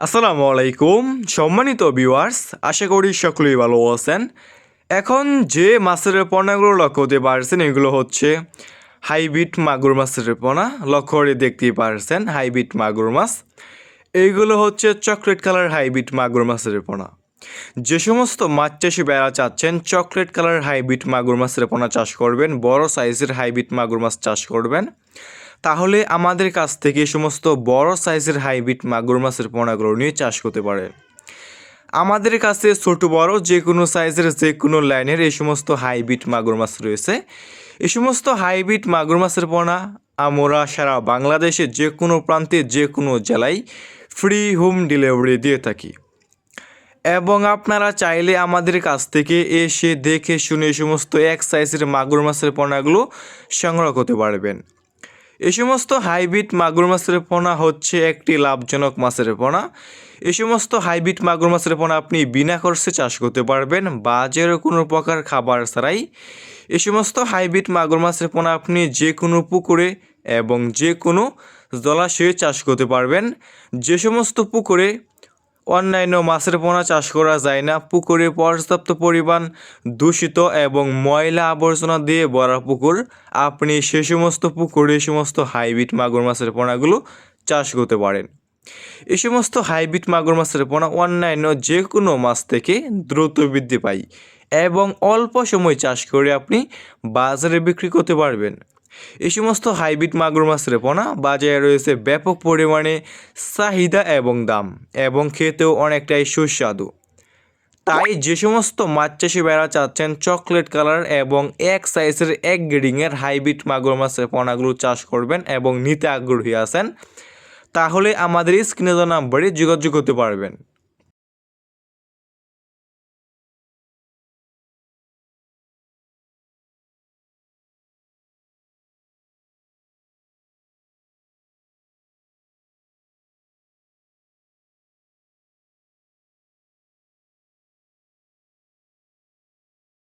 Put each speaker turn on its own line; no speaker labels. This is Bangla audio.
আসসালামু আলাইকুম সম্মানিত ভিউয়ার্স, আশা করি সকলেই ভালো আছেন। এখন যে মাছের পোনাগুলো লক্ষ্য করতে পারছেন এগুলো হচ্ছে হাইব্রিড মাগুর মাছের পোনা। লক্ষ্য করে দেখতেই পারছেন হাইব্রিড মাগুর মাছ। এইগুলো হচ্ছে চকলেট কালার হাইব্রিড মাগুর মাছের পোনা। যে সমস্ত মাছ চাষি বেড়া চাচ্ছেন চকলেট কালার হাইব্রিড মাগুর মাছের পোনা চাষ করবেন, বড় সাইজের হাইব্রিড মাগুর মাছ চাষ করবেন, তাহলে আমাদের কাছ থেকে এই সমস্ত বড় সাইজের হাইব্রিড মাগুর মাছের পোনাগুলো নিয়ে চাষ করতে পারে। আমাদের কাছে ছোট বড় যে কোনো সাইজের যে কোনো লাইনের এই সমস্ত হাইব্রিড মাগুর মাছ রয়েছে। এই সমস্ত হাইব্রিড মাগুর মাছের পোনা আমরা সারা বাংলাদেশে যে কোনো প্রান্তে যে কোনো জেলায় ফ্রি হোম ডেলিভারি দিয়ে থাকি এবং আপনারা চাইলে আমাদের কাছ থেকে এসে দেখে শুনে এই সমস্ত এক সাইজের মাগুর মাছের পোনাগুলো সংগ্রহ করতে পারবেন। এই সমস্ত হাইব্রিড মাগুর মাছের পোনা হচ্ছে একটি লাভজনক মাছের পোনা। এই সমস্ত হাইব্রিড মাগুর মাছের পোনা আপনি বিনা খরচে চাষ করতে পারবেন, বাজারে কোনো প্রকার খাবার ছাড়াই। এই সমস্ত হাইব্রিড মাগুর মাছের পোনা আপনি যে কোনো পুকুরে এবং যে কোনো জলাশয়ে চাষ করতে পারবেন। যে সমস্ত পুকুরে অন্যান্য মাছের পোনা চাষ করা যায় না, পুকুরে পর্যাপ্ত পরিমাণ দূষিত এবং ময়লা আবর্জনা দিয়ে ভরা পুকুর, আপনি সে সমস্ত পুকুরে সমস্ত হাইব্রিড মাগুর মাছের পোনাগুলো চাষ করতে পারেন। এই সমস্ত হাইব্রিড মাগুর মাছের পোনা অন্যান্য যে কোনো মাছ থেকে দ্রুত বৃদ্ধি পায় এবং অল্প সময় চাষ করে আপনি বাজারে বিক্রি করতে পারবেন। এই সমস্ত হাইব্রিড মাগুর মাছের পোনা বাজারে রয়েছে ব্যাপক পরিমাণে চাহিদা এবং দাম, এবং খেতেও অনেকটাই সুস্বাদু। তাই যে সমস্ত মাছ চাষি বেড়া চাচ্ছেন চকলেট কালার এবং এক সাইজের এক গ্রেডিংয়ের হাইব্রিড মাগুর মাছের পোনাগুলো চাষ করবেন এবং নিতে আগ্রহী আছেন, তাহলে আমাদের স্ক্রিনে দেওয়া নাম্বারে যোগাযোগ করতে পারবেন।